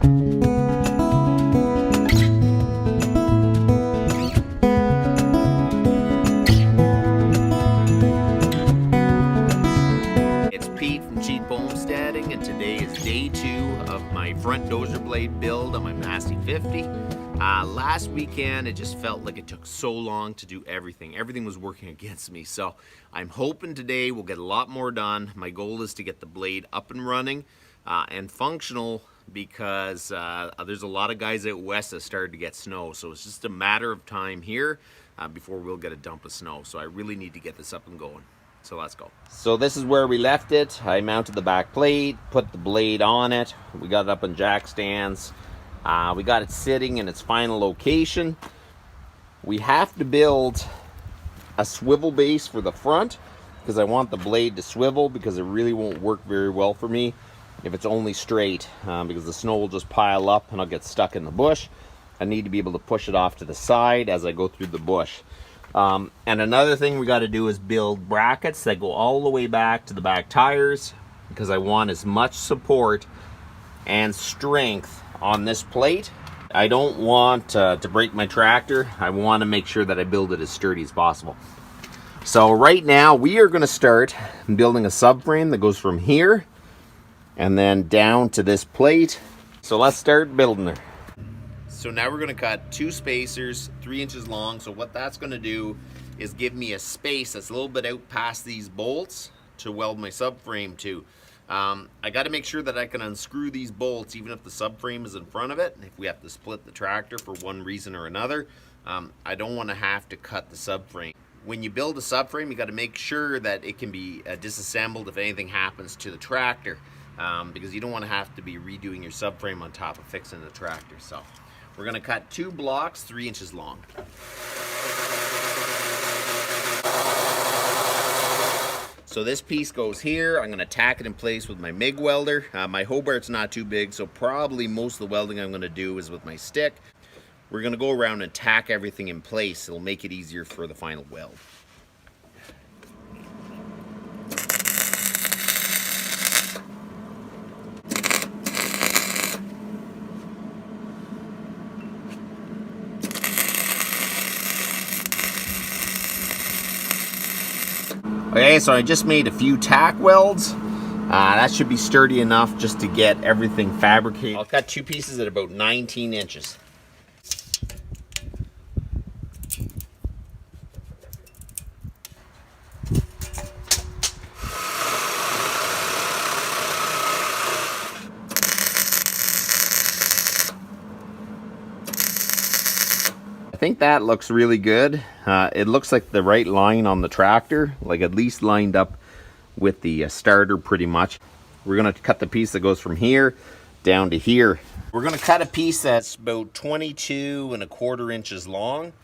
Homesteading, and today is day 2 of my front dozer blade build on my Massey 50. Last weekend it just felt like it took so long to do everything. Everything was working against me, so I'm hoping today we'll get a lot more done. My goal is to get the blade up and running and functional, because there's a lot of guys out west that started to get snow, so it's just a matter of time here before we'll get a dump of snow. So I really need to get this up and going. So let's go. So this is where we left it. I mounted the back plate, put the blade on it. We got it up on jack stands. We got it sitting in its final location. We have to build a swivel base for the front because I want the blade to swivel, because it really won't work very well for me if it's only straight, because the snow will just pile up and I'll get stuck in the bush. I need to be able to push it off to the side as I go through the bush. And another thing we got to do is build brackets that go all the way back to the back tires, because I want as much support and strength on this plate. I don't want to break my tractor. I want to make sure that I build it as sturdy as possible. So right now we are going to start building a subframe that goes from here and then down to this plate. So let's start building her. So now we're going to cut 2 spacers 3 inches long. So what that's going to do is give me a space that's a little bit out past these bolts to weld my subframe to. I got to make sure that I can unscrew these bolts even if the subframe is in front of it. If we have to split the tractor for one reason or another, I don't want to have to cut the subframe. When you build a subframe, you got to make sure that it can be disassembled if anything happens to the tractor, because you don't want to have to be redoing your subframe on top of fixing the tractor. So we're going to cut 2 blocks 3 inches long. So this piece goes here. I'm going to tack it in place with my MIG welder. My Hobart's not too big, so probably most of the welding I'm going to do is with my stick. We're going to go around and tack everything in place. It'll make it easier for the final weld. Okay, so I just made a few tack welds. That should be sturdy enough just to get everything fabricated. I'll cut 2 pieces at about 19 inches. I think that looks really good. It looks like the right line on the tractor, like at least lined up with the starter pretty much. We're going to cut the piece that goes from here down to here. We're going to cut a piece that's about 22¼ inches long.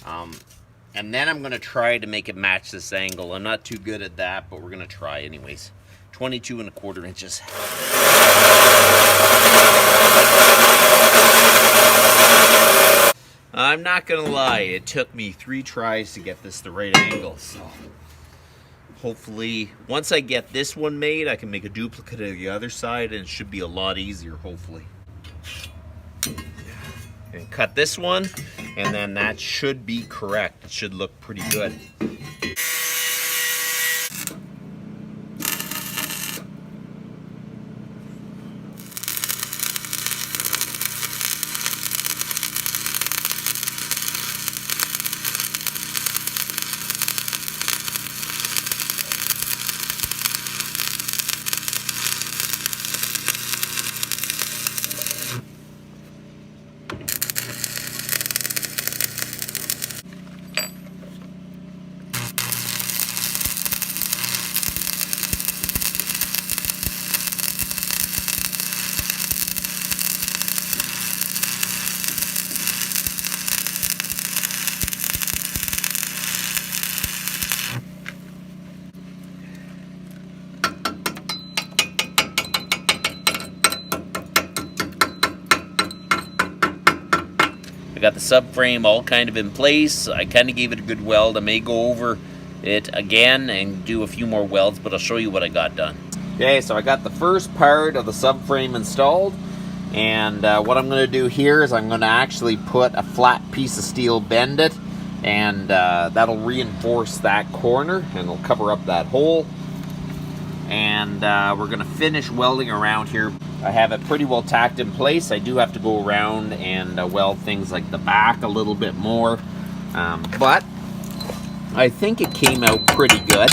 And then I'm going to try to make it match this angle. I'm not too good at that, but we're going to try anyways. 22¼ inches. I'm not gonna lie, it took me 3 tries to get this the right angle, so hopefully once I get this one made, I can make a duplicate of the other side and it should be a lot easier, hopefully. And cut this one, and then that should be correct. It should look pretty good. got the subframe all kind of in place. I kind of gave it a good weld. I may go over it again and do a few more welds, but I'll show you what I got done. Okay, so I got the first part of the subframe installed. And what I'm going to do here is I'm going to actually put a flat piece of steel, bend it, and that'll reinforce that corner and it'll cover up that hole. And we're going to finish welding around here. I have it pretty well tacked in place. I do have to go around and weld things like the back a little bit more, but I think it came out pretty good.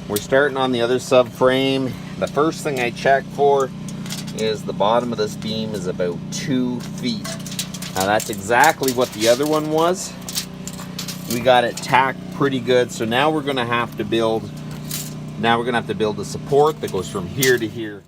We're starting on the other subframe. The first thing I check for is the bottom of this beam is about 2 feet. Now that's exactly what the other one was. We got it tacked pretty good, so now we're gonna have to build a support that goes from here to here.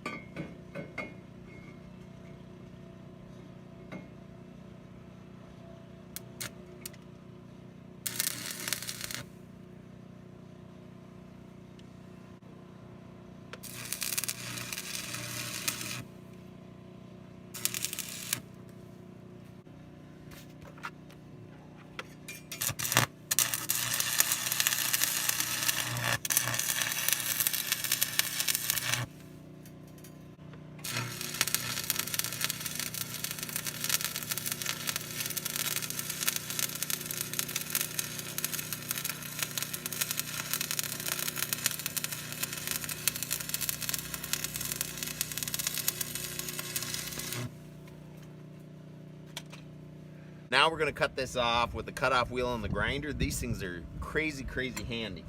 Now we're going to cut this off with the cutoff wheel and the grinder. These things are crazy, crazy handy.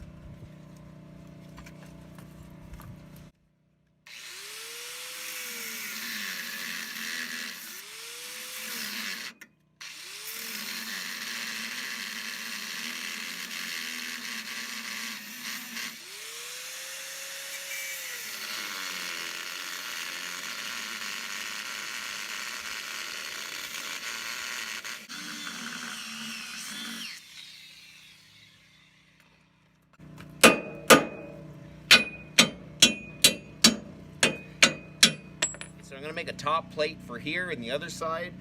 So I'm going to make a top plate for here and the other side,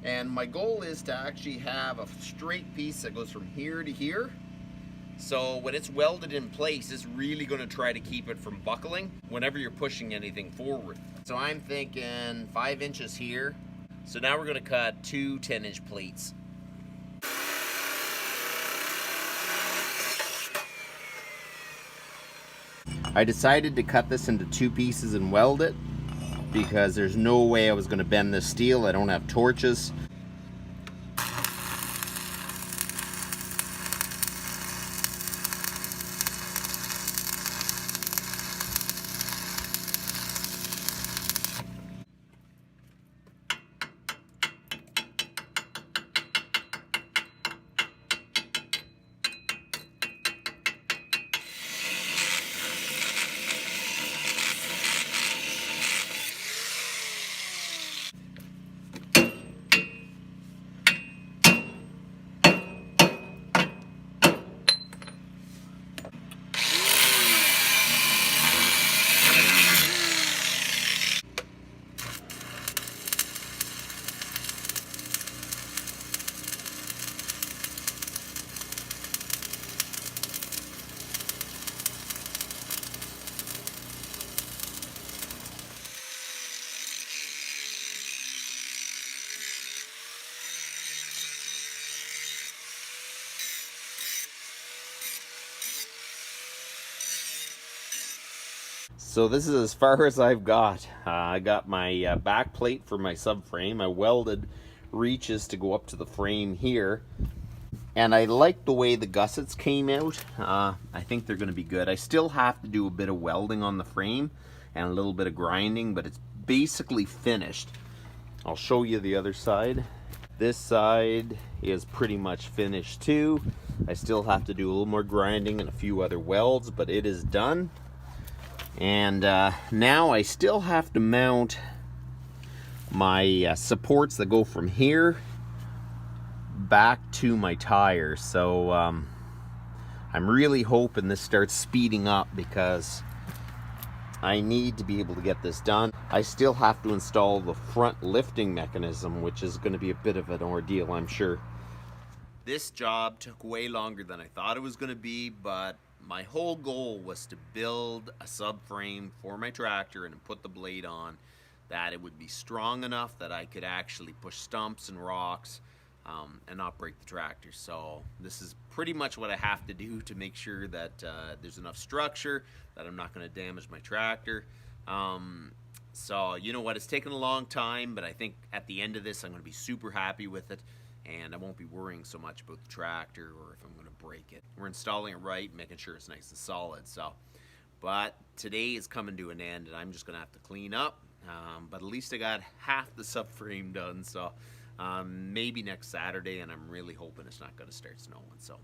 and my goal is to actually have a straight piece that goes from here to here. So when it's welded in place, it's really going to try to keep it from buckling whenever you're pushing anything forward. So I'm thinking 5 inches here. So now we're going to cut 2 10-inch plates. I decided to cut this into 2 pieces and weld it, because there's no way I was going to bend this steel. I don't have torches. So this is as far as I've got. I got my back plate for my subframe. I welded reaches to go up to the frame here. And I like the way the gussets came out. I think they're going to be good. I still have to do a bit of welding on the frame and a little bit of grinding, but it's basically finished. I'll show you the other side. This side is pretty much finished too. I still have to do a little more grinding and a few other welds, but it is done. And now I still have to mount my supports that go from here back to my tires. So I'm really hoping this starts speeding up, because I need to be able to get this done. I still have to install the front lifting mechanism, which is going to be a bit of an ordeal, I'm sure. This job took way longer than I thought it was going to be, but my whole goal was to build a subframe for my tractor and put the blade on that it would be strong enough that I could actually push stumps and rocks and not break the tractor. So this is pretty much what I have to do to make sure that there's enough structure, that I'm not going to damage my tractor. So you know what, it's taken a long time, but I think at the end of this I'm going to be super happy with it, and I won't be worrying so much about the tractor or if I'm going to break it. We're installing it right, making sure it's nice and solid. So, but today is coming to an end and I'm just going to have to clean up, but at least I got half the subframe done. So maybe next Saturday, and I'm really hoping it's not going to start snowing. So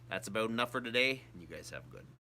that's about enough for today, and you guys have a good one.